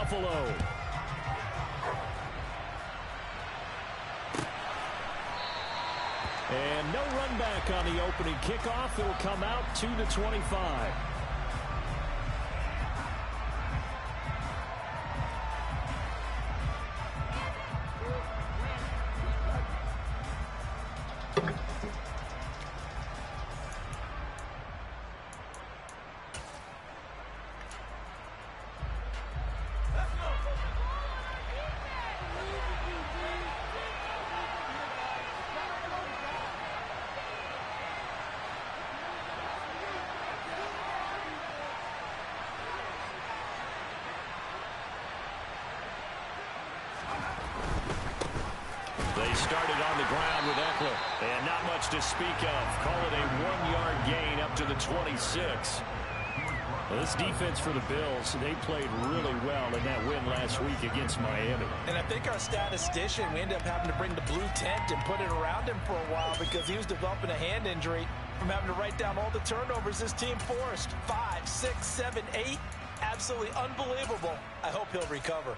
Buffalo. And no run back on the opening kickoff. It'll come out 2-25. They started on the ground with Ekeler, and not much to speak of. Call it a 1-yard gain up to the 26. Well, this defense for the Bills, they played really well in that win last week against Miami. And I think our statistician, we ended up having to bring the blue tent and put it around him for a while because he was developing a hand injury from having to write down all the turnovers his team forced. 5, 6, 7, 8. Absolutely unbelievable. I hope he'll recover.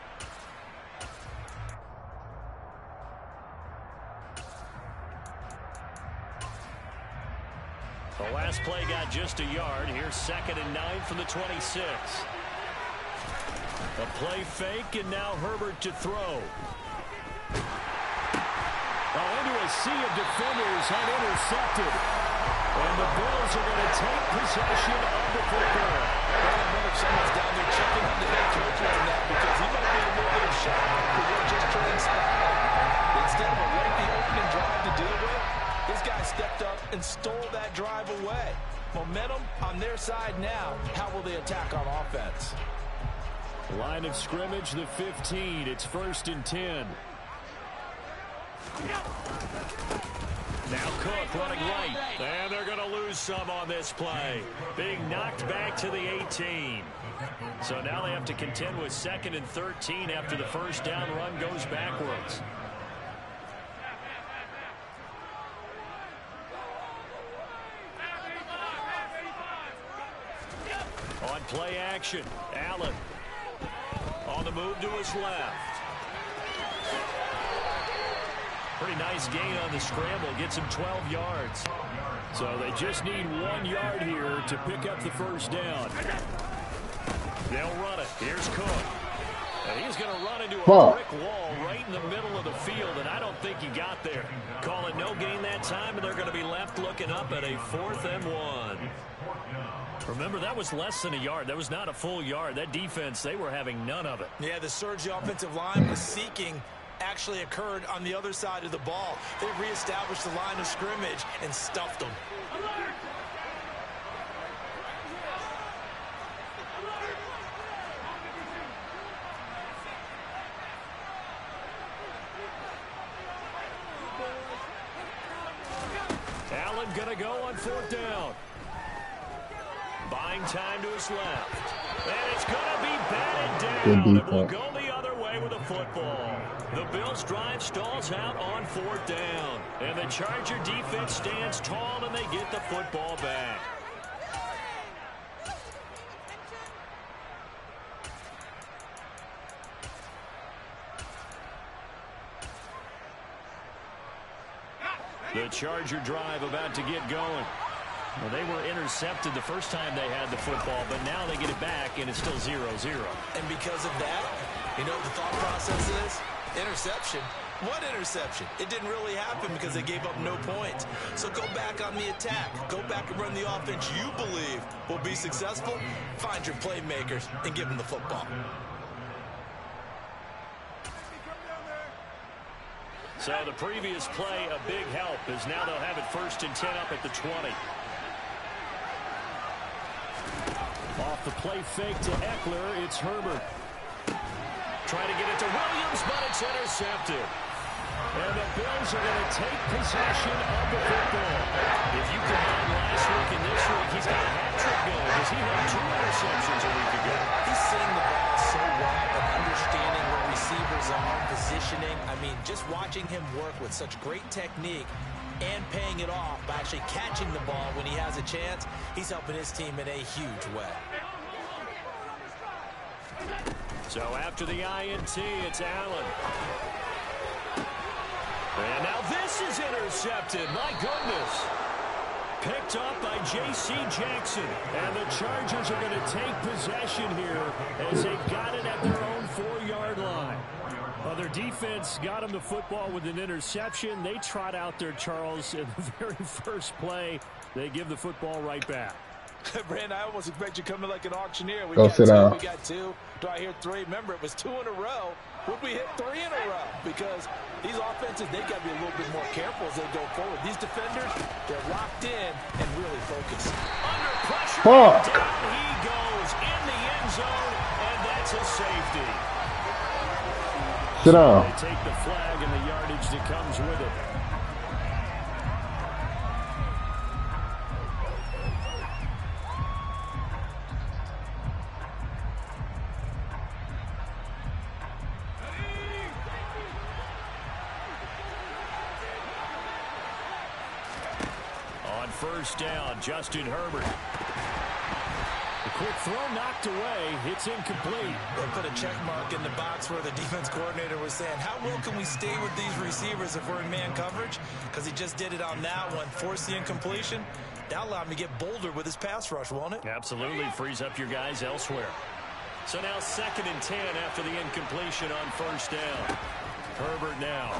The last play got just a yard. Here's 2nd and 9 from the 26. A play fake, and now Herbert to throw. Into a sea of defenders and intercepted. And the Bills are going to take possession of the football. I wonder if someone's down there checking on the head coach right now because he might be a little bit of shock for what just transpired. Instead of a lengthy opening drive to deal with, this guy stepped up and stole that drive away. Momentum on their side now. How will they attack on offense? Line of scrimmage, the 15. It's 1st and 10. Now Cook running right. And they're going to lose some on this play. Being knocked back to the 18. So now they have to contend with 2nd and 13 after the first down run goes backwards. On play action, Allen on the move to his left. Pretty nice gain on the scramble, gets him 12 yards. So they just need 1 yard here to pick up the first down. They'll run it. Here's Cook. And he's going to run into a brick wall right in the middle of the field, and I don't think he got there. Call it no gain that time, and they're going to be left looking up at a 4th and 1. Remember, that was less than a yard. That was not a full yard. That defense, they were having none of it. Yeah, the surge the offensive line was seeking actually occurred on the other side of the ball. They reestablished the line of scrimmage and stuffed them. Allen gonna go on 4th down. Buying time to his left. And it's going to be batted down. It will go the other way with a football. The Bills' drive stalls out on 4th down. And the Charger defense stands tall, and they get the football back. The Charger drive about to get going. Well, they were intercepted the first time they had the football, but now they get it back, and it's still 0-0. And because of that, you know what the thought process is? Interception. What interception? It didn't really happen because they gave up no points. So go back on the attack. Go back and run the offense you believe will be successful. Find your playmakers and give them the football. So the previous play, a big help, as now they'll have it 1st and 10 up at the 20. Off the play fake to Ekeler, it's Herbert. Trying to get it to Williams, but it's intercepted. And the Bills are going to take possession of the football. If you combine last week and this week, he's got a hat-trick going because he had 2 interceptions a week ago. He's seeing the ball so well and understanding where receivers are, positioning. I mean, just watching him work with such great technique and paying it off by actually catching the ball when he has a chance, he's helping his team in a huge way. So after the INT, it's Allen. And now this is intercepted. My goodness. Picked up by J.C. Jackson. And the Chargers are going to take possession here as they've got it at their own 4-yard line. Well, their defense got them the football with an interception. They trot out there, Charles, in the very first play. They give the football right back. Brand, I almost expect you coming like an auctioneer. We Go got sit two, down. we got two. Do I hear three? Remember, it was 2 in a row. Would we hit 3 in a row? Because these offenses, they got to be a little bit more careful as they go forward. These defenders, they're locked in and really focused. Under pressure, Fuck. down he goes in the end zone, and that's a safety. Sit down. They take the flag and the yardage that comes with it. On first down, Justin Herbert. The quick throw knocked away. It's incomplete. They put a check mark in the box where the defense coordinator was saying, how well can we stay with these receivers if we're in man coverage? Because he just did it on that one, forced the incompletion. That allowed him to get bolder with his pass rush, won't it? Absolutely frees up your guys elsewhere. So now 2nd and 10 after the incompletion on first down. Herbert now.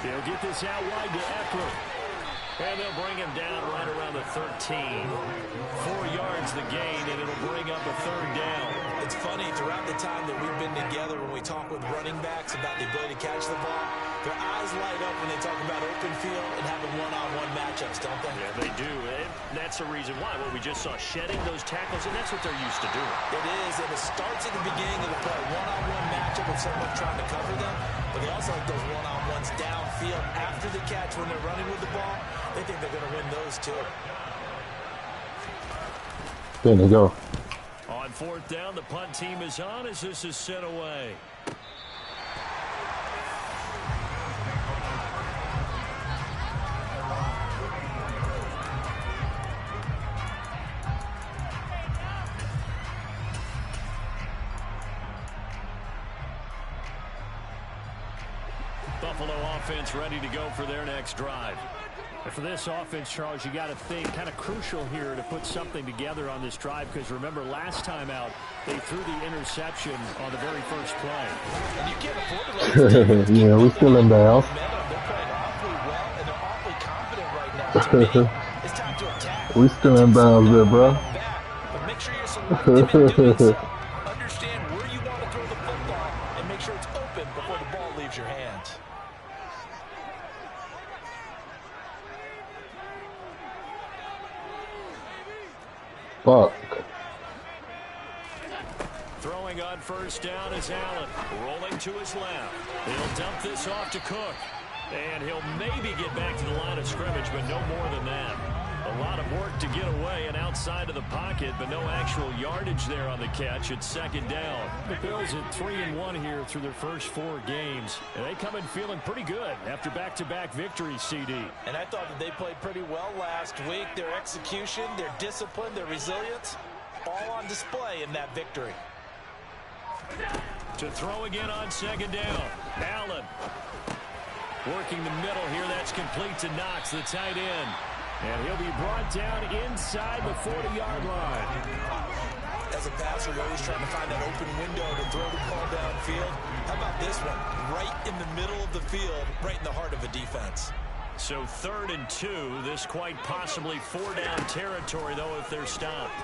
They'll get this out wide to Eckler. And they'll bring him down right around the 13. 4 yards the gain, and it'll bring up a 3rd down. It's funny, throughout the time that we've been together, when we talk with running backs about the ability to catch the ball, their eyes light up when they talk about open field and having one-on-one matchups, don't they? Yeah, they do. And that's the reason why. Well, we just saw shedding those tackles, and that's what they're used to doing. It is, and it starts at the beginning of the play. One-on-one matchup with someone trying to cover them, but they also like those one-on-ones downfield after the catch when they're running with the ball. They think they're going to win those, too. There you go. On 4th down, the punt team is on as this is sent away. Buffalo offense ready to go for their next drive. And for this offense, Charles, you got to think kind of crucial here to put something together on this drive, because remember last time out they threw the interception on the very first play. And you can't afford to let this defense Yeah, we still in bounds. momentum. They're playing awfully well, and they're awfully confident right now. To me, it's time to attack. We still in bounds there, bro. Back, but make sure you're selective in doing so. Understand where you want to throw the football and make sure it's open before the ball leaves your hands. Fuck. Throwing on first down is Allen. Rolling to his left. He'll dump this off to Cook. And he'll maybe get back to the line of scrimmage, but no more than that. A lot of work to get away and outside of the pocket, but no actual yardage there on the catch. It's 2nd down. The Bills at 3-1 here through their first 4 games. And they come in feeling pretty good after back-to-back victories, CD. And I thought that they played pretty well last week. Their execution, their discipline, their resilience, all on display in that victory. To throw again on 2nd down. Allen working the middle here. That's complete to Knox, the tight end. And he'll be brought down inside the 40-yard line. As a passer, you're always trying to find that open window to throw the ball downfield. How about this one? Right in the middle of the field, right in the heart of a defense. So 3rd and 2. This quite possibly 4-down territory, though, if they're stopped.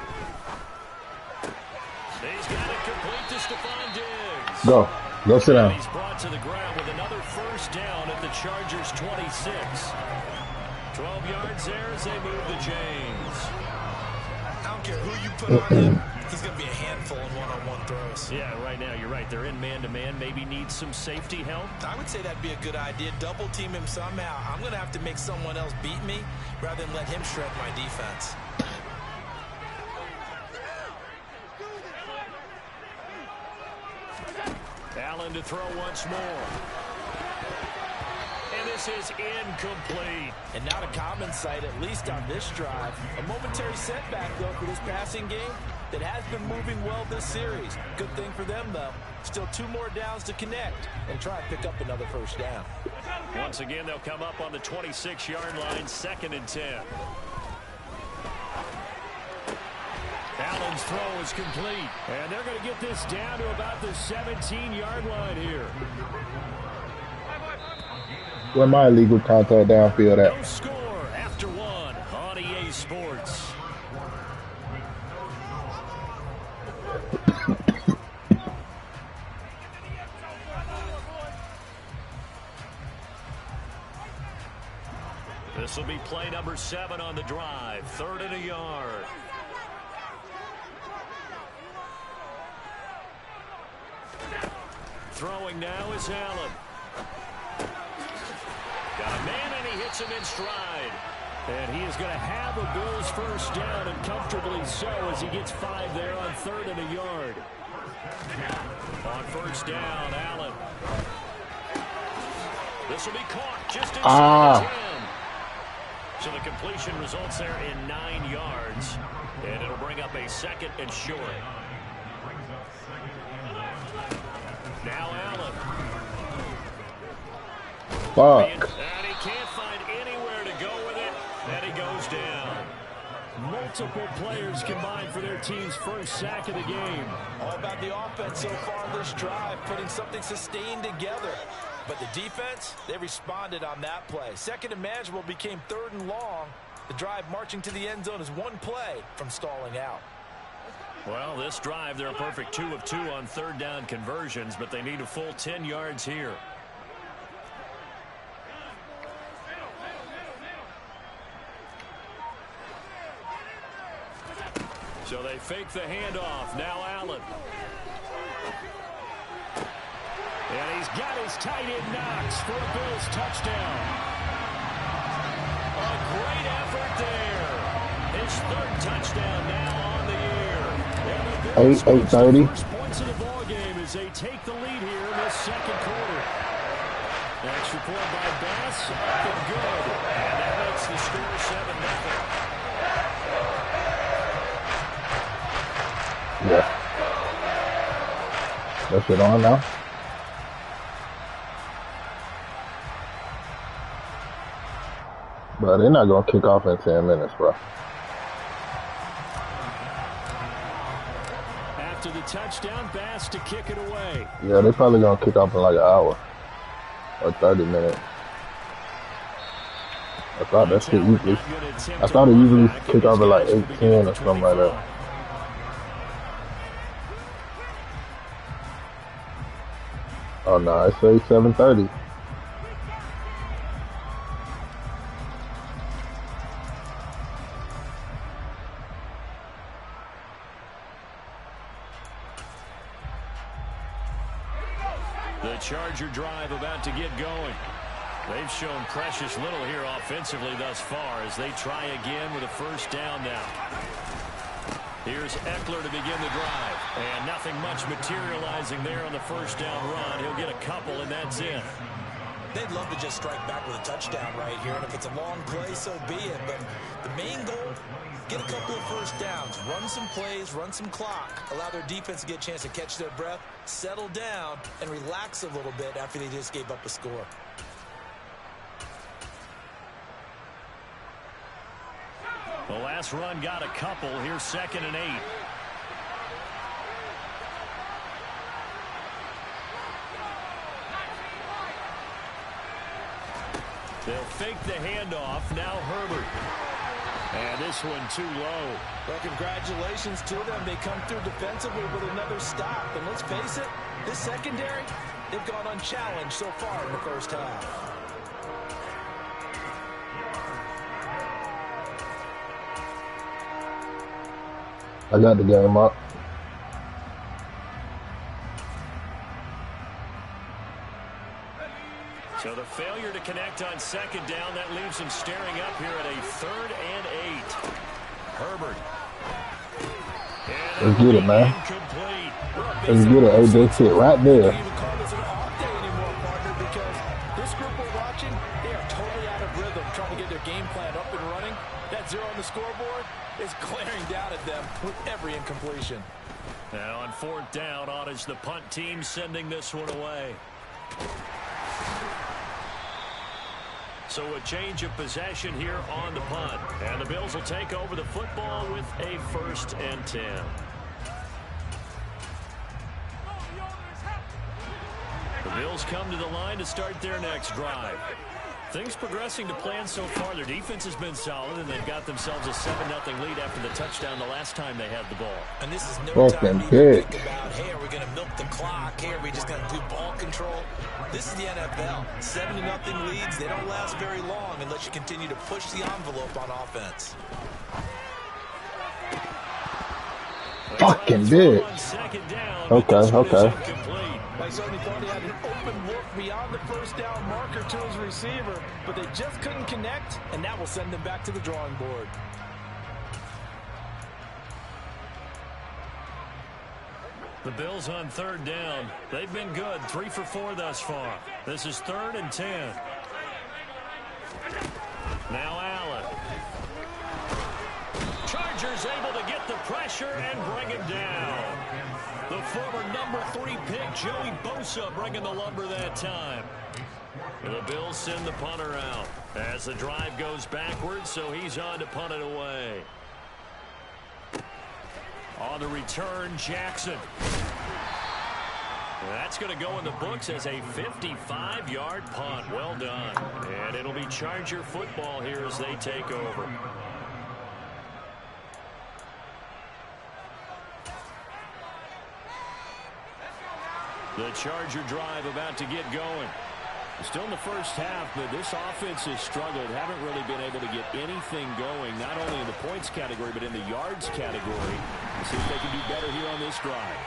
He's got it complete to Stephon Diggs. Go. Go sit down. He's brought to the ground with another first down at the Chargers' 26. 12 yards there as they move the chains. I don't care who you put on him. He's going to be a handful in one-on-one throws. Yeah, right now, you're right. They're in man-to-man. Maybe needs some safety help. I would say that'd be a good idea. Double team him somehow. I'm going to have to make someone else beat me rather than let him shred my defense. Allen to throw once more. And this is incomplete. And not a common sight, at least on this drive. A momentary setback, though, for this passing game. that has been moving well this series. Good thing for them, though. Still 2 more downs to connect and try and pick up another first down. Once again, they'll come up on the 26-yard line, 2nd and 10. Allen's throw is complete. And they're going to get this down to about the 17-yard line here. Where my illegal contact downfield at? No score after 1 on EA Sports. This will be play number 7 on the drive. 3rd and a yard. Throwing now is Allen. Got a man, and he hits him in stride. And he is going to have a Bills first down, and comfortably so, as he gets 5 there on 3rd and a yard. On first down, Allen. This will be caught just inside the 10. So the completion results there in 9 yards. And it'll bring up a 2nd and short. Now Allen. Fuck. And he can't find anywhere to go with it. And he goes down. Multiple players combined for their team's first sack of the game. All about the offense so far this drive, putting something sustained together. But the defense, they responded on that play. 2nd and manageable became 3rd and long. The drive marching to the end zone is 1 play from stalling out. Well, this drive, they're a perfect 2 of 2 on 3rd down conversions, but they need a full 10 yards here. So they fake the handoff. Now Allen. And he's got his tight end Knox for a Bills touchdown. A great effort there. His 3rd touchdown now on the year. And the Bills 8:30. first points of the ball game as they take the lead here in this 2nd quarter. Extra point by Bass, up and good. And that makes the score 7-0. Yeah. That's it on now. But they're not going to kick off in 10 minutes, bro. After the touchdown, Bass to kick it away. Yeah, they're probably going to kick off in like an hour or 30 minutes. I thought that shit usually, I thought it usually kick off at like 8:10 or something like that. Oh no, it says 7:30. The Charger drive about to get going. They've shown precious little here offensively thus far as they try again with a first down now. Here's Eckler to begin the drive. And nothing much materializing there on the first down run. He'll get a couple, and that's it. They'd love to just strike back with a touchdown right here, and if it's a long play, so be it. But the main goal, get a couple of first downs, run some plays, run some clock, allow their defense to get a chance to catch their breath, settle down, and relax a little bit after they just gave up a score. The last run got a couple. Here's 2nd and 8. They'll fake the handoff. Now Herbert. And this one too low. Well, congratulations to them. They come through defensively with another stop. And let's face it, this secondary, they've gone unchallenged so far in the first half. I got the game up. So the failure to connect on 2nd down, that leaves him staring up here at a 3rd and 8. Herbert. Let's get it, man. Let's get it. Hey, that's it right there. This group we're watching, they are totally out of rhythm, trying to get their game plan up and running. That 0 on the scoreboard is glaring down at them with every incompletion. 4th down on as the punt team sending this one away. So a change of possession here on the punt. And the Bills will take over the football with a 1st and 10. The Bills come to the line to start their next drive. Things progressing to plan so far. Their defense has been solid, and they've got themselves a 7-0 lead after the touchdown the last time they had the ball. And this is no time to even think about, hey, are we going to milk the clock? Hey, are we just going to do ball control? This is the NFL. 7-0 leads, they don't last very long unless you continue to push the envelope on offense. Fucking big. Okay. I certainly thought he had an open look beyond the 1st down marker to his receiver, but they just couldn't connect, and that will send them back to the drawing board. The Bills on 3rd down. They've been good, 3 for 4 thus far. This is 3rd and 10. Now Allen. Chargers able to get the pressure and bring him down. The former number 3 pick, Joey Bosa, bringing the lumber that time. The Bills send the punter out as the drive goes backwards, so he's on to punt it away. On the return, Jackson. That's going to go in the books as a 55-yard punt. Well done. And it'll be Charger football here as they take over. The Charger drive about to get going. Still in the first half, but this offense has struggled. Haven't really been able to get anything going, not only in the points category, but in the yards category. We'll see if they can do better here on this drive.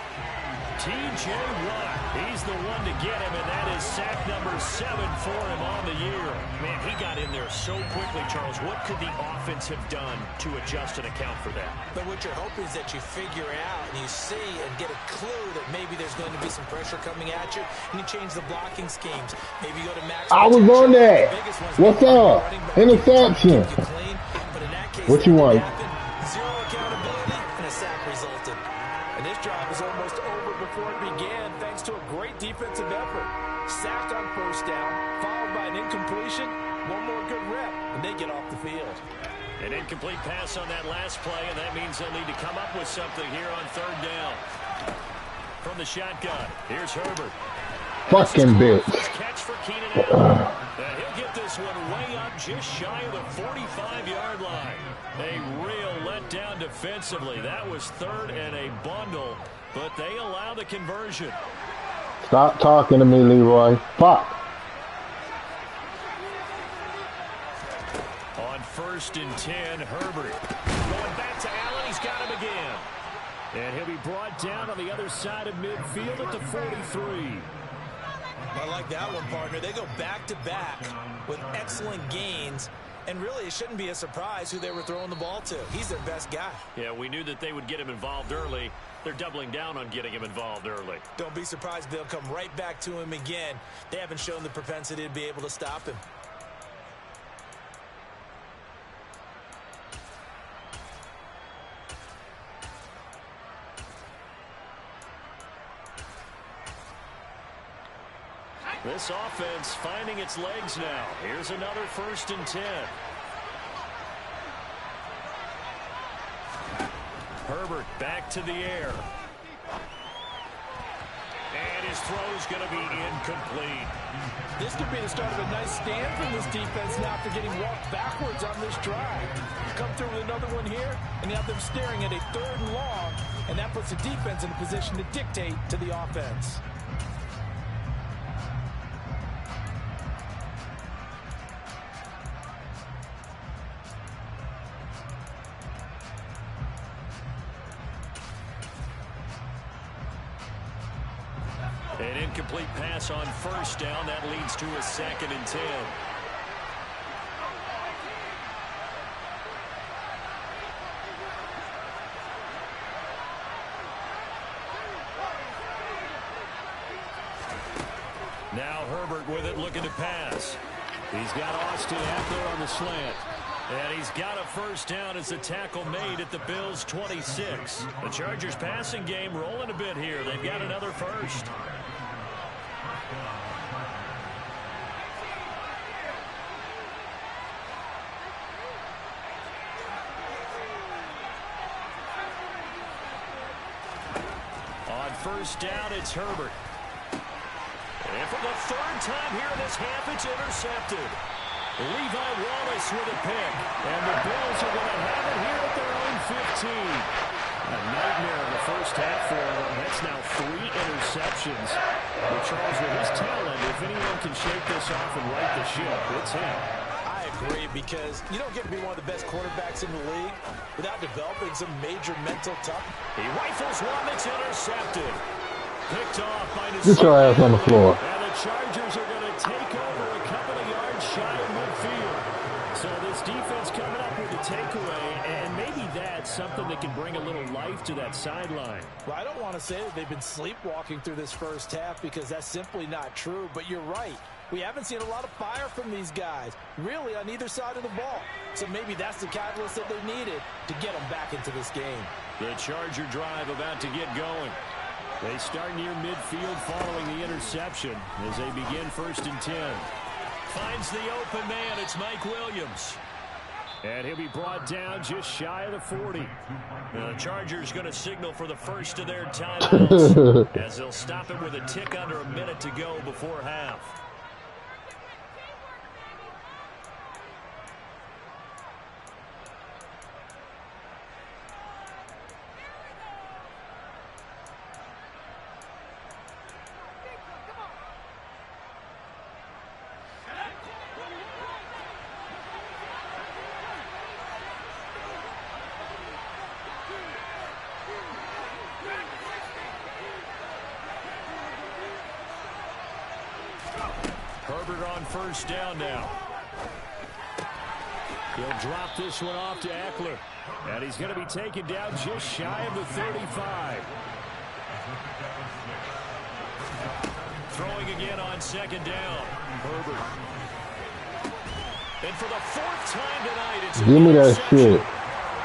T.J. Watt, he's the one to get him, and that is sack number 7 for him on the year. Man, he got in there so quickly, Charles. What could the offense have done to adjust and account for that? But what you're hoping is that you figure out and you see and get a clue that maybe there's going to be some pressure coming at you, and you change the blocking schemes. Maybe you go to max. I was on that. What's up? Interception. What you want? Zero accountability, and a sack resulted. And this drive was almost over before it began, thanks to a great defensive effort. Sacked on 1st down, followed by an incompletion. One more good rep, and they get off the field. An incomplete pass on that last play, and that means they'll need to come up with something here on 3rd down. From the shotgun, here's Herbert. Fucking bitch. Catch for Keenan Allen. He'll get this one way up just shy of the 45-yard line. A real letdown defensively. That was 3rd and a bundle, but they allow the conversion. Stop talking to me, Leroy. Fuck. On 1st and 10, Herbert. Going back to Allen. He's got him again. And he'll be brought down on the other side of midfield at the 43. I like that one, partner. They go back-to-back with excellent gains. And really, it shouldn't be a surprise who they were throwing the ball to. He's their best guy. Yeah, we knew that they would get him involved early. They're doubling down on getting him involved early. Don't be surprised they'll come right back to him again. They haven't shown the propensity to be able to stop him. This offense finding its legs now. Here's another 1st and 10. Herbert back to the air. And his throw's going to be incomplete. This could be the start of a nice stand from this defense now after getting walked backwards on this drive. Come through with another one here, and you have them staring at a 3rd and long, and that puts the defense in a position to dictate to the offense. An incomplete pass on 1st down. That leads to a 2nd and 10. Now Herbert with it, looking to pass. He's got Austin Ekeler on the slant. And he's got a first down as the tackle made at the Bills' 26. The Chargers passing game rolling a bit here. They've got another first. On first down, it's Herbert. And for the third time here in this half, it's intercepted. Levi Wallace with a pick. And the Bills are going to have it here at their own 15. A nightmare in the first half for them. That's now 3 interceptions. But Charles, with his talent, if anyone can shake this off and right the ship, it's him. I agree, because you don't get to be one of the best quarterbacks in the league without developing some major mental toughness. He rifles one that's intercepted. Picked off by the Get your ass on the floor. And the Chargers are going to take over a couple of yards shy of midfield. So this defense coming up with a takeaway, and maybe that's something that can bring a little life to that sideline. Well, I don't want to say that they've been sleepwalking through this first half, because that's simply not true. But you're right. We haven't seen a lot of fire from these guys, really, on either side of the ball. So maybe that's the catalyst that they needed to get them back into this game. The Charger drive about to get going. They start near midfield following the interception as they begin 1st and 10. Finds the open man. It's Mike Williams. And he'll be brought down just shy of the 40. The Chargers going to signal for the first of their timeouts as they'll stop it with a tick under a minute to go before half. Herbert on first down now. He'll drop this one off to Eckler. And he's going to be taken down just shy of the 35. Throwing again on 2nd down. Herbert. And for the 4th time tonight, it's give me that shit.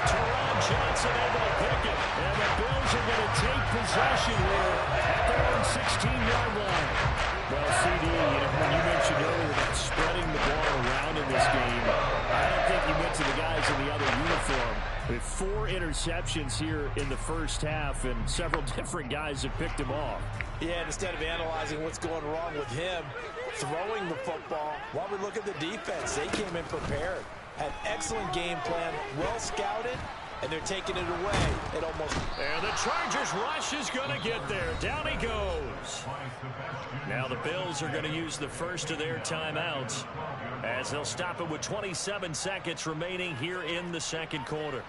Teron Johnson able to pick it. And the Bills are going to take possession here at their own 16-yard line. Well, CD, when you mentioned earlier about spreading the ball around in this game, I don't think you went to the guys in the other uniform. With 4 interceptions here in the first half, and several different guys have picked him off. Yeah, instead of analyzing what's going wrong with him, throwing the football, while we look at the defense, they came in prepared. Had excellent game plan, well scouted, and they're taking it away at almost. And the Chargers rush is going to get there. Down he goes. Now the Bills are going to use the first of their timeouts as they'll stop it with 27 seconds remaining here in the 2nd quarter.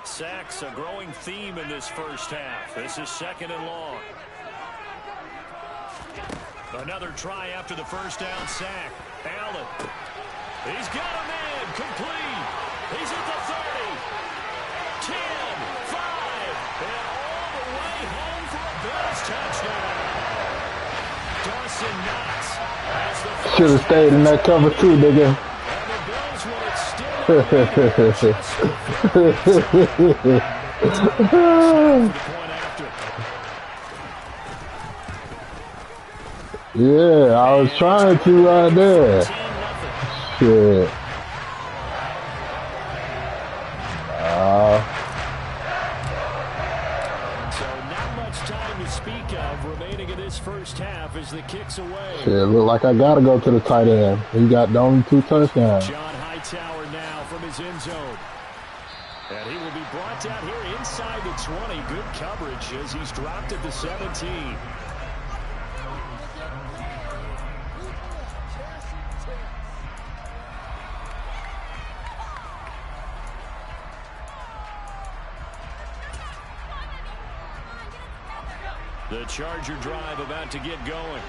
Sacks, a growing theme in this first half. This is 2nd and long. Another try after the first down sack. Allen. He's got a man. Complete. He's at the 30. 10, 5, and all the way home for a Bills touchdown. Dawson Knox has the first. Should have stayed in that cover too, nigga. Yeah, I was trying to right there. Shit. So not much time to speak of remaining in this first half as the kick's away. Shit, look like I gotta go to the tight end. He got the only 2 touchdowns. John Hightower now from his end zone. And he will be brought down here inside the 20. Good coverage as he's dropped at the 17. The Charger drive about to get going.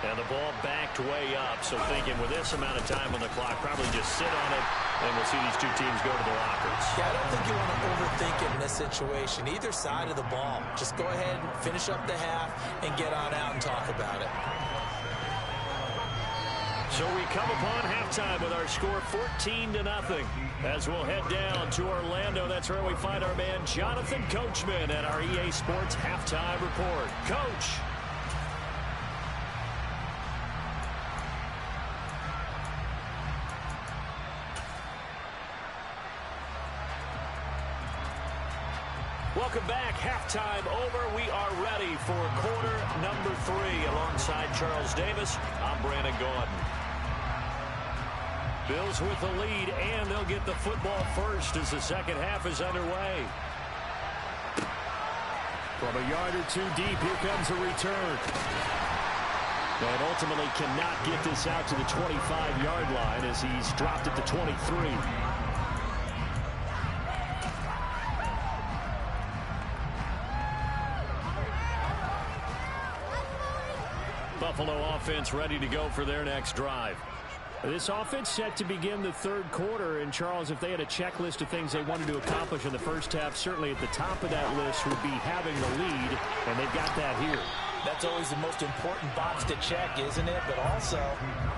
And the ball backed way up. So thinking with this amount of time on the clock, probably just sit on it And we'll see these two teams go to the lockers. Yeah, I don't think you want to overthink it in this situation. Either side of the ball. Just go ahead and finish up the half and get on out and talk about it. So we come upon halftime with our score 14-0. As we'll head down to Orlando, that's where we find our man Jonathan Coachman at our EA Sports Halftime Report. Coach. Welcome back. Halftime over. We are ready for quarter number 3. Alongside Charles Davis, I'm Brandon Gaudin. Bills with the lead, and they'll get the football first as the second half is underway. From a yard or two deep, here comes a return. And ultimately cannot get this out to the 25-yard line as he's dropped at the 23. Buffalo offense ready to go for their next drive. This offense set to begin the third quarter. And, Charles, if they had a checklist of things they wanted to accomplish in the first half, certainly at the top of that list would be having the lead, and they've got that here. That's always the most important box to check, isn't it? But also,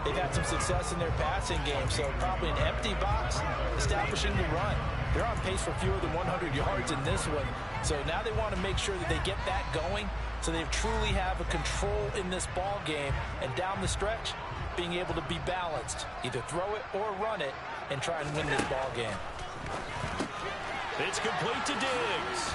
they've had some success in their passing game, so probably an empty box, establishing the run. They're on pace for fewer than 100 yards in this one, so now they want to make sure that they get that going so they truly have a control in this ball game, and down the stretch, being able to be balanced, either throw it or run it, and try and win this ball game. It's complete to Diggs.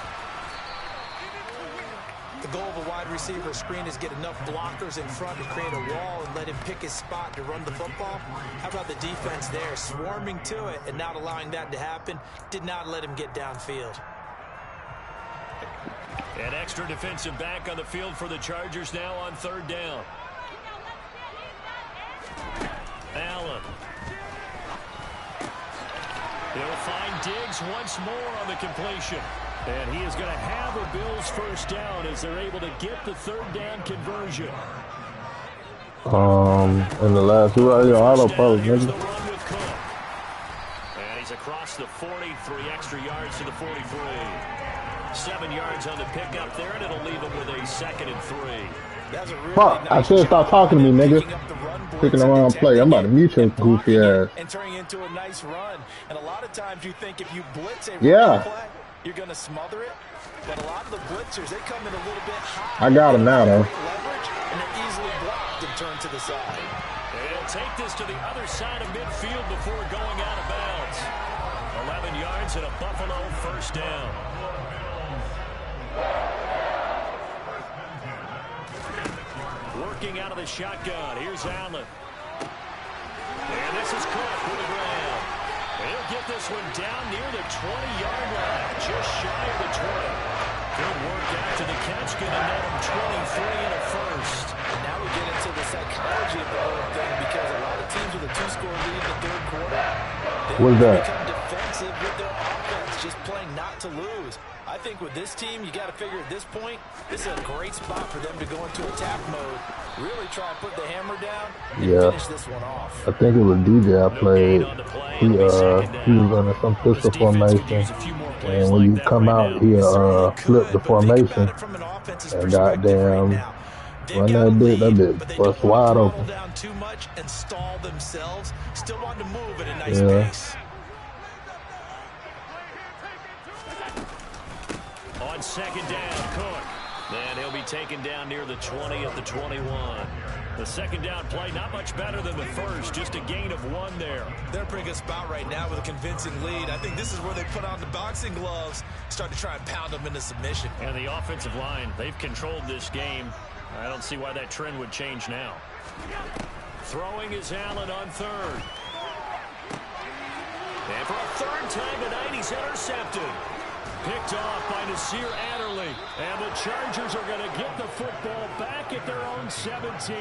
The goal of a wide receiver screen is get enough blockers in front to create a wall and let him pick his spot to run the football. How about the defense there, swarming to it and not allowing that to happen? Did not let him get downfield. An extra defensive back on the field for the Chargers now on third down. Allen. He'll find Diggs once more on the completion. And he is going to have a Bills first down as they're able to get the third down conversion. In the last auto post, Here's the run with Cook. And he's across the 40, 3 extra yards to the 43. 7 yards on the pickup there, and it'll leave him with a 2nd and 3. Really fuck, nice I said stop talking to me, nigga. Picking around play. I'm about to mute your goofy ass. And turning into a nice run. And a lot of times you think if you blitz a play, you're going to smother it. But a lot of the blitzers, they come in a little bit high. I got him now, though. Leverage, and they're easily blocked and turned to the side. They'll take this to the other side of midfield before going out of bounds. 11 yards and a Buffalo first down. Working out of the shotgun. Here's Allen. And this is Cook with the ground. He'll get this one down near the 20-yard line, just shy of the 20. Good work after the catch, going to net him 23 and a first. And now we get into the psychology of the whole thing, because a lot of teams with a 2-score lead in the third quarter, they become defensive with their offense, just playing not to lose. I think with this team, you got to figure at this point, this is a great spot for them to go into attack mode, really try and put the hammer down, and finish this one off. I think it was DJ I played. He was under some pistol formation, and when you come out, he flip the formation, and goddamn, run that bit bust wide open. Down too much and stall themselves, still want to move at a nice pace. On second down, Cook. And he'll be taken down near the 20 at the 21. The second down play, not much better than the first, just a gain of 1 there. They're in a pretty good spot right now with a convincing lead. I think this is where they put on the boxing gloves, start to try and pound them into submission. And the offensive line, they've controlled this game. I don't see why that trend would change now. Throwing is Allen on third. And for a third time tonight, he's intercepted. Picked off by Nasir Adderley. And the Chargers are going to get the football back at their own 17.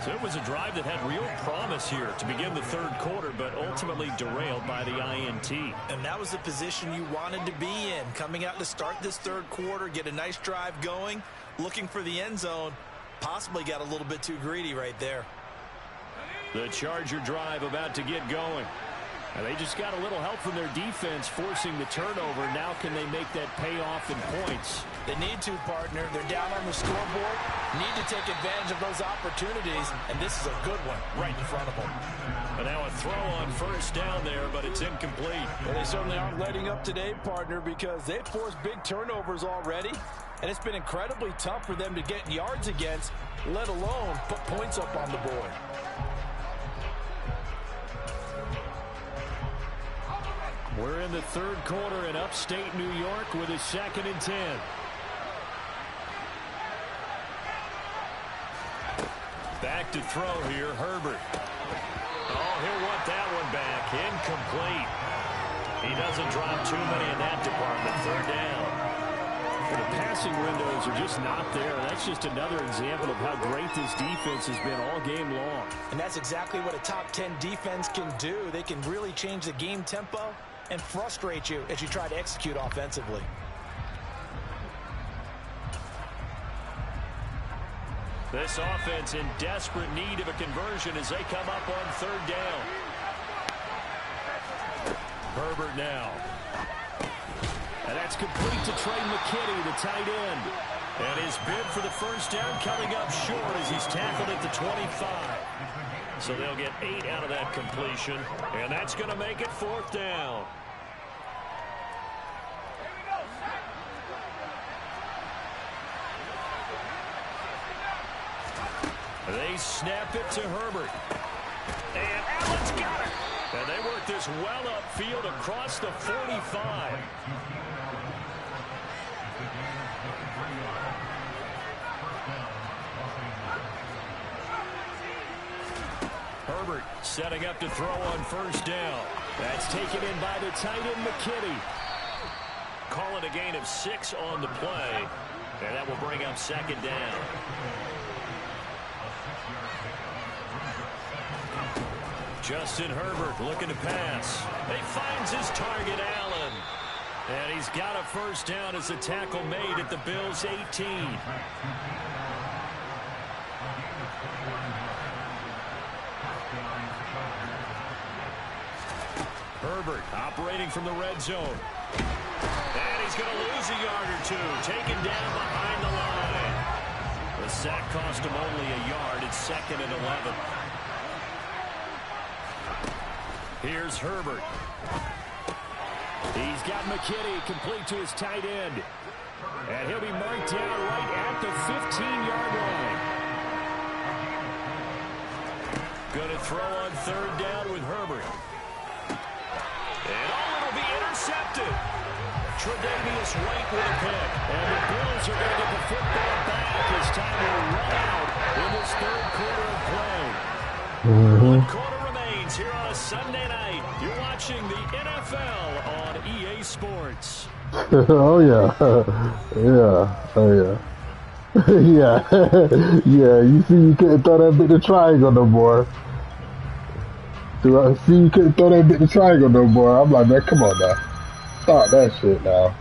So it was a drive that had real promise here to begin the third quarter, but ultimately derailed by the INT. And that was the position you wanted to be in. Coming out to start this third quarter, get a nice drive going, looking for the end zone. Possibly got a little bit too greedy right there. The Charger drive about to get going. And they just got a little help from their defense forcing the turnover. Now can they make that pay off in points? They need to, partner. They're down on the scoreboard. Need to take advantage of those opportunities, and this is a good one right in front of them. And now a throw on first down there, but it's incomplete. Well, they certainly aren't letting up today, partner, because they've forced big turnovers already, and it's been incredibly tough for them to get yards against, let alone put points up on the board. We're in the third quarter in upstate New York with a 2nd and 10. Back to throw here, Herbert. Oh, he'll want that one back. Incomplete. He doesn't drop too many in that department. 3rd down. The passing windows are just not there. That's just another example of how great this defense has been all game long. And that's exactly what a top 10 defense can do. They can really change the game tempo and frustrate you as you try to execute offensively. This offense in desperate need of a conversion as they come up on 3rd down. Herbert now. And that's complete to Trey McKitty, the tight end. And his bid for the first down coming up short as he's tackled at the 25. So they'll get 8 out of that completion. And that's going to make it 4th down. They snap it to Herbert. And Allen's got it. And they work this well upfield across the 45. Herbert setting up to throw on first down. That's taken in by the tight end McKitty. Call it a gain of 6 on the play. And that will bring up 2nd down. Justin Herbert looking to pass. He finds his target, Allen. And he's got a first down as the tackle made at the Bills' 18. Herbert operating from the red zone. And he's going to lose a yard or 2. Taken down behind the line. The sack cost him only a yard. It's 2nd and 11. Here's Herbert. He's got McKitty complete to his tight end. And he'll be marked down right at the 15-yard line. Going to throw on 3rd down with Herbert. And it'll be intercepted. Tre'Davious White with a pick. And the Bills are going to get the football back as time will run out in this 3rd quarter of play. 1 quarter remains here on a Sunday night. You're watching the NFL on EA Sports. Oh, yeah. Yeah. Oh, yeah. Yeah. Yeah. You see, you couldn't throw that bit of triangle no more. I see you couldn't throw that bit of triangle no more. I'm like, man, come on now. Stop that shit now.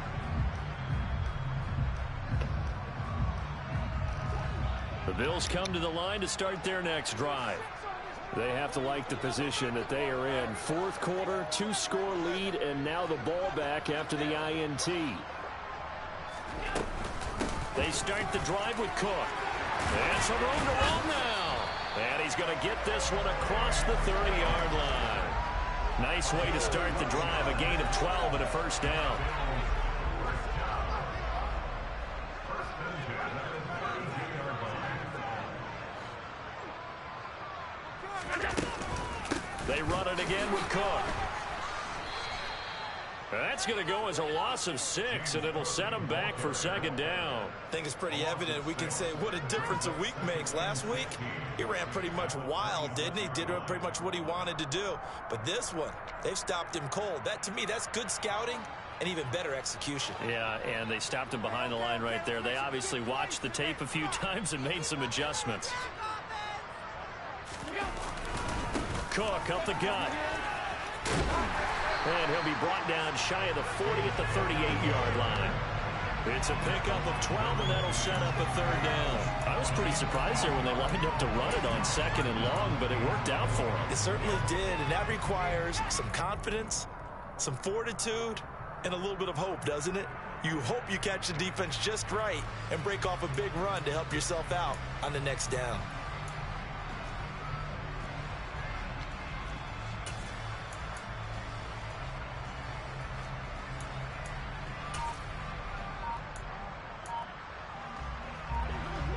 The Bills come to the line to start their next drive. They have to like the position that they are in. 4th quarter, 2-score lead, and now the ball back after the INT. They start the drive with Cook. And some room to run now. And he's going to get this one across the 30-yard line. Nice way to start the drive. A gain of 12 and a first down. They run it again with Cook. That's going to go as a loss of 6, and it'll set them back for 2nd down. I think it's pretty evident. We can say what a difference a week makes. Last week, he ran pretty much wild, didn't he? Did pretty much what he wanted to do. But this one, they've stopped him cold. That, to me, that's good scouting and even better execution. Yeah, and they stopped him behind the line right there. They obviously watched the tape a few times and made some adjustments. Cook up the gut. And he'll be brought down shy of the 40 at the 38-yard line. It's a pickup of 12, and that'll set up a third down. I was pretty surprised there when they lined up to run it on 2nd and long, but it worked out for them. It certainly did, and that requires some confidence, some fortitude, and a little bit of hope, doesn't it? You hope you catch the defense just right and break off a big run to help yourself out on the next down.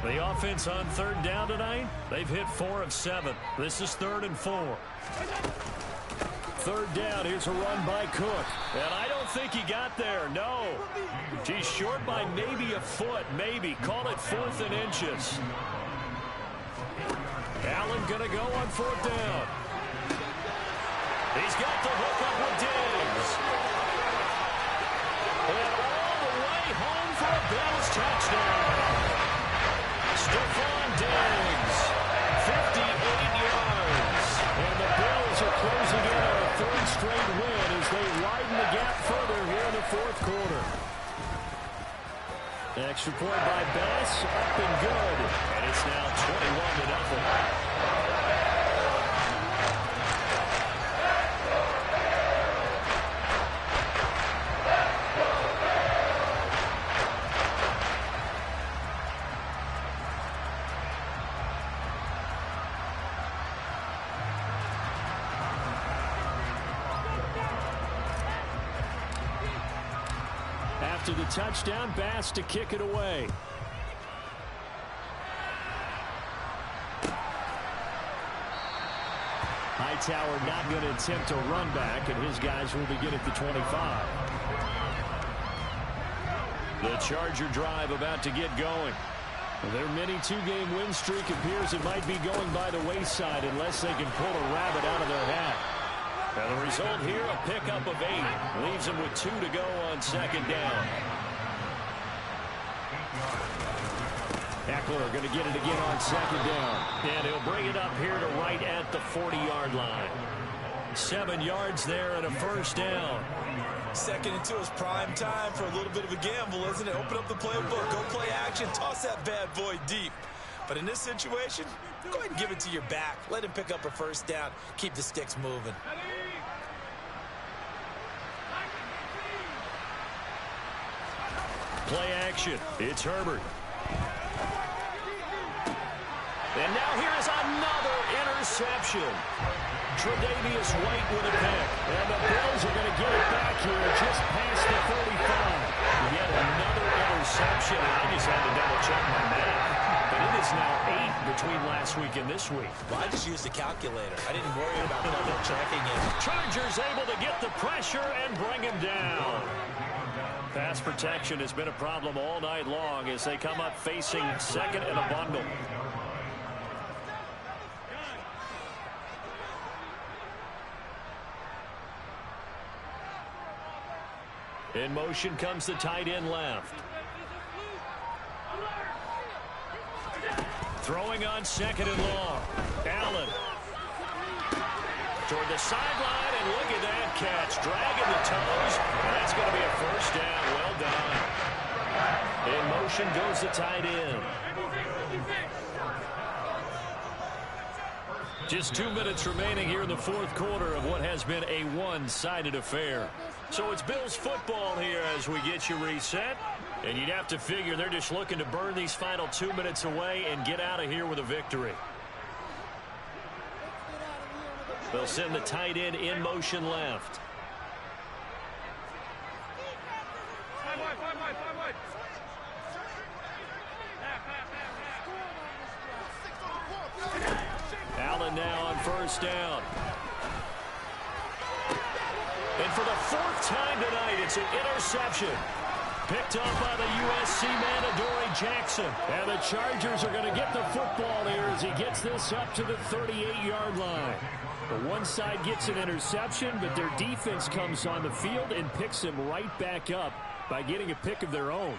The offense on 3rd down tonight, they've hit 4 of 7. This is 3rd and 4. 3rd down, here's a run by Cook. And I don't think he got there, no. He's short by maybe a foot, maybe. Call it 4th and inches. Allen gonna go on 4th down. He's got the hook up with Diggs. And all the way home for a Bills touchdown. Stephon Diggs, 58 yards. And the Bills are closing in on a 3rd straight win as they widen the gap further here in the 4th quarter. Extra point by Bass, up and good. And it's now 21-0. After the touchdown, Bass to kick it away. Hightower not going to attempt a run back, and his guys will begin at the 25. The Charger drive about to get going. Their mini 2-game win streak appears it might be going by the wayside unless they can pull a rabbit out of their hat. And the result here, a pickup of 8. Leaves them with 2 to go on 2nd down. Eckler going to get it again on 2nd down. And he'll bring it up here to right at the 40-yard line. 7 yards there and a 1st down. 2nd and 2 is prime time for a little bit of a gamble, isn't it? Open up the playbook, go play action, toss that bad boy deep. But in this situation, go ahead and give it to your back. Let him pick up a 1st down. Keep the sticks moving. Play action. It's Herbert. And now here is another interception. Tre'Davious White with a pick. And the Bills are going to get it back here just past the 35. Yet another interception. I just had to double-check my math. But it is now 8 between last week and this week. Well, I just used a calculator. I didn't worry about double-checking it. Chargers able to get the pressure and bring him down. Pass protection has been a problem all night long as they come up facing 2nd and a bundle. In motion comes the tight end left. Throwing on 2nd and long. Allen. Toward the sideline, and look at that catch. Dragging the toes. And that's going to be a 1st down. Well done. In motion goes the tight end. Just 2 minutes remaining here in the 4th quarter of what has been a one-sided affair. So it's Bills football here as we get you reset. And you'd have to figure they're just looking to burn these final 2 minutes away and get out of here with a victory. They'll send the tight end in motion left. Allen now on 1st down. And for the 4th time tonight, it's an interception. Picked up by the USC man, Adoree Jackson. And the Chargers are going to get the football here as he gets this up to the 38-yard line. The one side gets an interception, but their defense comes on the field and picks him right back up by getting a pick of their own.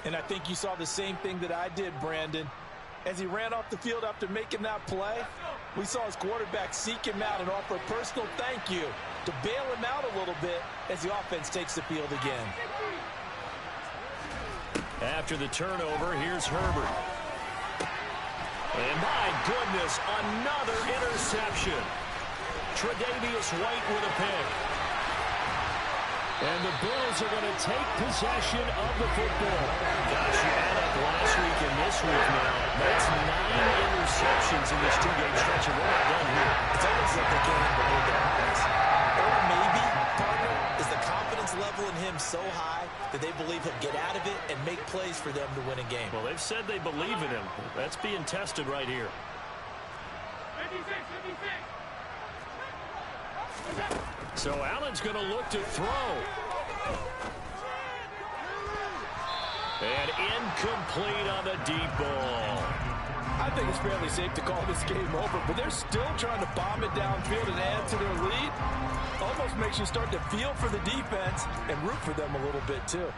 And I think you saw the same thing that I did, Brandon. As he ran off the field after making that play, we saw his quarterback seek him out and offer a personal thank you to bail him out a little bit as the offense takes the field again. After the turnover, here's Herbert. And my goodness, another interception. Tre'Davious White with a pick. And the Bills are going to take possession of the football. Gosh, you add up last week and this week now. That's 9 interceptions in this 2-game stretch, and we're not done here. It's almost like they can't even believe that happens. Or maybe, partner, is the confidence level in him so high that they believe he'll get out of it and make plays for them to win a game. Well, they've said they believe in him. That's being tested right here. 56, 56. So Allen's going to look to throw. And incomplete on the deep ball. I think it's fairly safe to call this game over, but they're still trying to bomb it downfield and add to their lead. Almost makes you start to feel for the defense and root for them a little bit too.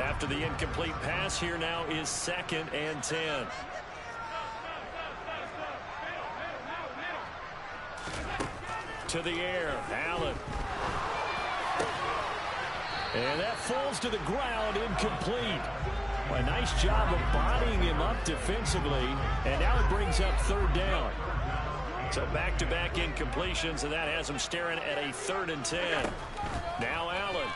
After the incomplete pass, here now is 2nd and 10. To the air, Allen. And that falls to the ground, incomplete. A nice job of bodying him up defensively, and now it brings up 3rd down. So back-to-back incompletions, and that has him staring at a 3rd and 10. Now Allen.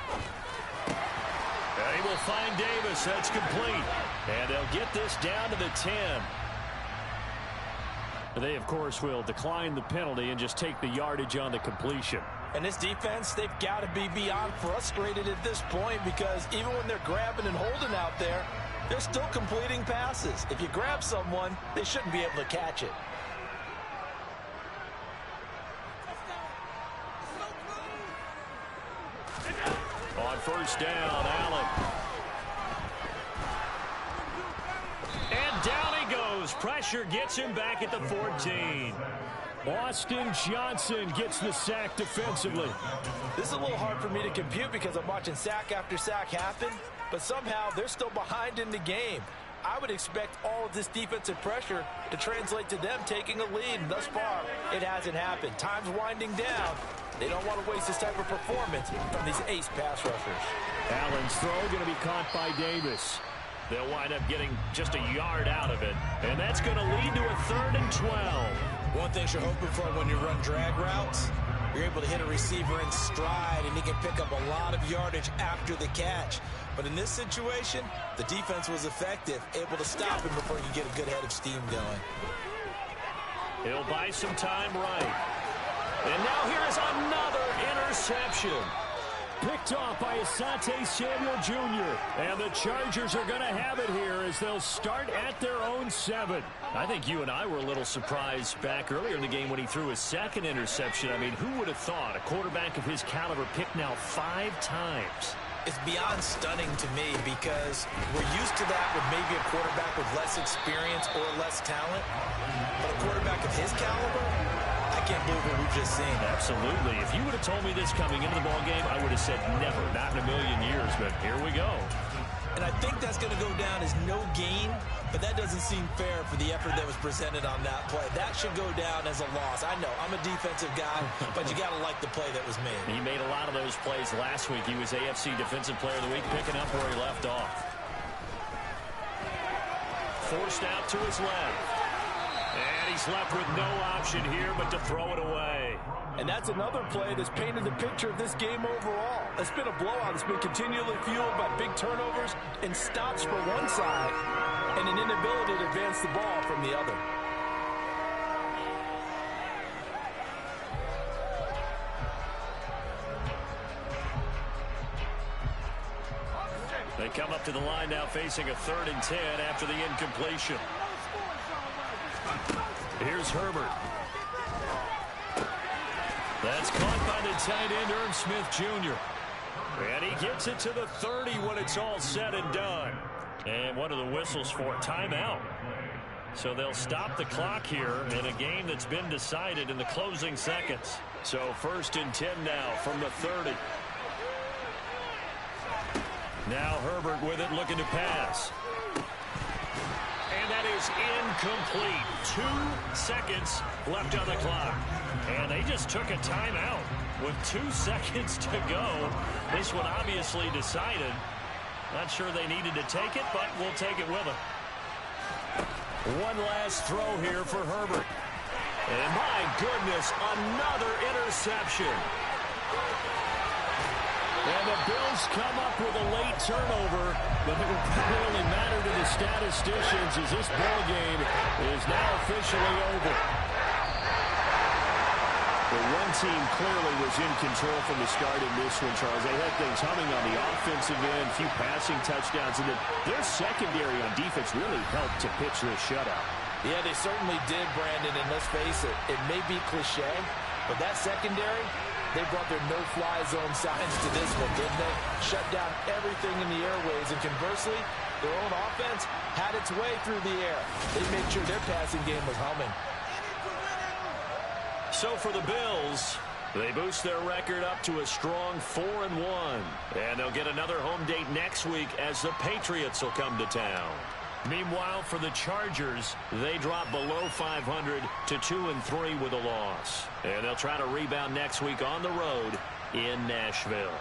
And he will find Davis. That's complete. And they'll get this down to the 10. They, of course, will decline the penalty and just take the yardage on the completion. And this defense, they've got to be beyond frustrated at this point because even when they're grabbing and holding out there, they're still completing passes. If you grab someone, they shouldn't be able to catch it. On 1st down, Allen. And down he goes. Pressure gets him back at the 14. Austin Johnson gets the sack defensively. This is a little hard for me to compute because I'm watching sack after sack happen, but somehow they're still behind in the game. I would expect all of this defensive pressure to translate to them taking a lead, and thus far, it hasn't happened. Time's winding down. They don't want to waste this type of performance from these ace pass rushers. Allen's throw going to be caught by Davis. They'll wind up getting just a yard out of it, and that's going to lead to a 3rd and 12. One thing you're hoping for when you run drag routes, you're able to hit a receiver in stride, and he can pick up a lot of yardage after the catch. But in this situation, the defense was effective, able to stop him before he could get a good head of steam going. He'll buy some time right. And now here is another interception. Picked off by Asante Samuel Jr. And the Chargers are going to have it here as they'll start at their own 7. I think you and I were a little surprised back earlier in the game when he threw his 2nd interception. I mean, who would have thought a quarterback of his caliber picked now 5 times? It's beyond stunning to me because we're used to that with maybe a quarterback with less experience or less talent. But a quarterback of his caliber, I can't believe what we've just seen. Absolutely. If you would have told me this coming into the ballgame, I would have said never, not in a million years, but here we go. And I think that's going to go down as no gain, but that doesn't seem fair for the effort that was presented on that play. That should go down as a loss. I know, I'm a defensive guy, but you got to like the play that was made. He made a lot of those plays last week. He was AFC Defensive Player of the Week, picking up where he left off. Forced out to his left. And he's left with no option here but to throw it away. And that's another play that's painted the picture of this game overall. It's been a blowout. It's been continually fueled by big turnovers and stops for one side and an inability to advance the ball from the other. They come up to the line now facing a 3rd and 10 after the incompletion. Here's Herbert. That's caught by the tight end, Irv Smith Jr. And he gets it to the 30 when it's all said and done. And what are the whistles for? Timeout. So they'll stop the clock here in a game that's been decided in the closing seconds. So 1st and 10 now from the 30. Now Herbert with it, looking to pass. And that that is incomplete. 2 seconds left on the clock. And they just took a timeout with 2 seconds to go. This one obviously decided. Not sure they needed to take it, but we'll take it with them. One last throw here for Herbert. And my goodness, another interception. And the Bills come up with a late turnover, but it will probably matter to the statisticians as this ball game is now officially over. The one team clearly was in control from the start in this one, Charles. They had things humming on the offensive end, a few passing touchdowns, and then their secondary on defense really helped to pitch this shutout. Yeah, they certainly did, Brandon, and let's face it, it may be cliche, but that secondary, they brought their no-fly zone signs to this one, didn't they? Shut down everything in the airways, and conversely, their own offense had its way through the air. They made sure their passing game was humming. So for the Bills, they boost their record up to a strong 4-1. And they'll get another home date next week as the Patriots will come to town. Meanwhile, for the Chargers, they drop below 500 to 2-3 with a loss. And they'll try to rebound next week on the road in Nashville.